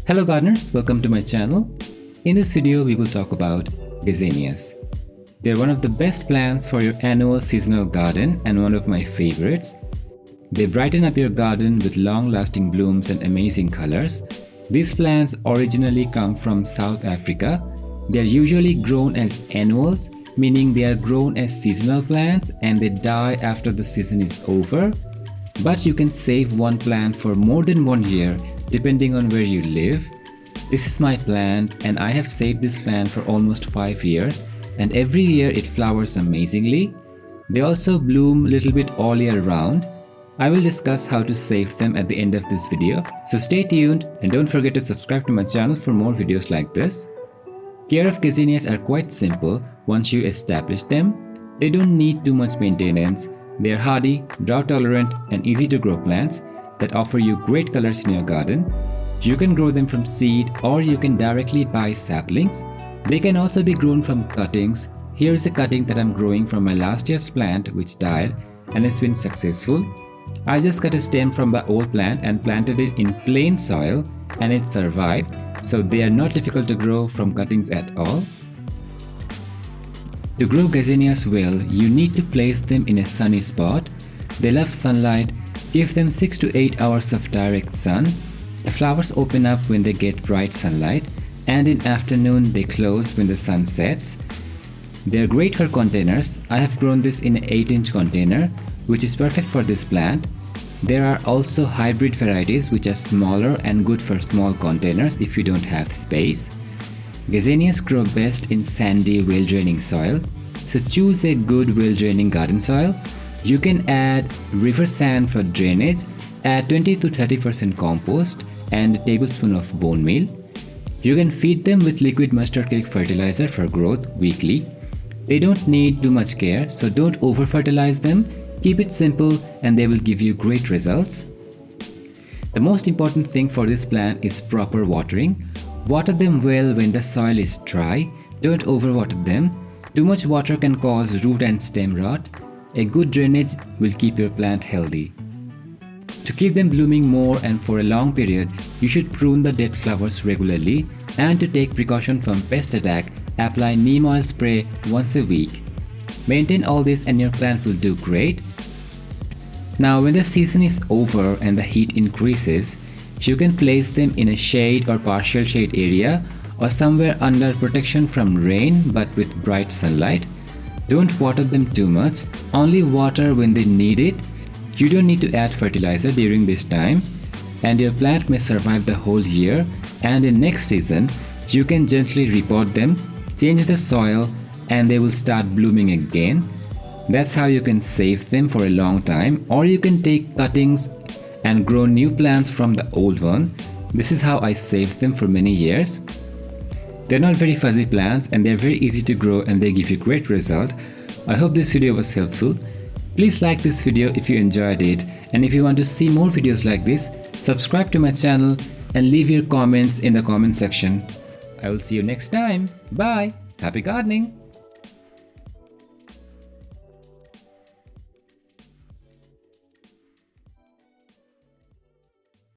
Hello gardeners, welcome to my channel. In this video we will talk about gazanias. They're one of the best plants for your annual seasonal garden and one of my favorites. They brighten up your garden with long-lasting blooms and amazing colors. These plants originally come from South Africa. They are usually grown as annuals, meaning they are grown as seasonal plants and they die after the season is over. But you can save one plant for more than 1 year depending on where you live. This is my plant and I have saved this plant for almost 5 years, and every year it flowers amazingly. They also bloom a little bit all year round. I will discuss how to save them at the end of this video, so stay tuned and don't forget to subscribe to my channel for more videos like this. Care of gazanias are quite simple once you establish them. They don't need too much maintenance. They are hardy, drought tolerant and easy to grow plants that offer you great colors in your garden. You can grow them from seed or you can directly buy saplings. They can also be grown from cuttings. Here is a cutting that I'm growing from my last year's plant which died and has been successful. I just cut a stem from the old plant and planted it in plain soil and it survived, so they are not difficult to grow from cuttings at all. To grow gazanias well, you need to place them in a sunny spot. They love sunlight. Give them 6 to 8 hours of direct sun. The flowers open up when they get bright sunlight, and in afternoon they close when the sun sets. They are great for containers. I have grown this in an 8-inch container, which is perfect for this plant. There are also hybrid varieties which are smaller and good for small containers if you don't have space. Gazanias grow best in sandy, well-draining soil, so choose a good well-draining garden soil. You can add river sand for drainage, add 20 to 30% compost and a tablespoon of bone meal. You can feed them with liquid mustard cake fertilizer for growth weekly. They don't need too much care, so don't over-fertilize them. Keep it simple and they will give you great results. The most important thing for this plant is proper watering. Water them well when the soil is dry. Don't overwater them. Too much water can cause root and stem rot. A good drainage will keep your plant healthy. To keep them blooming more and for a long period, you should prune the dead flowers regularly, and to take precaution from pest attack, apply neem oil spray once a week. Maintain all this and your plant will do great. Now when the season is over and the heat increases, you can place them in a shade or partial shade area or somewhere under protection from rain but with bright sunlight. Don't water them too much, only water when they need it. You don't need to add fertilizer during this time, and your plant may survive the whole year, and in next season, you can gently repot them, change the soil, and they will start blooming again. That's how you can save them for a long time, or you can take cuttings and grow new plants from the old one. This is how I saved them for many years. They're not very fuzzy plants and they're very easy to grow and they give you great result. I hope this video was helpful. Please like this video if you enjoyed it, and if you want to see more videos like this, subscribe to my channel and leave your comments in the comment section. I will see you next time. Bye. Happy gardening.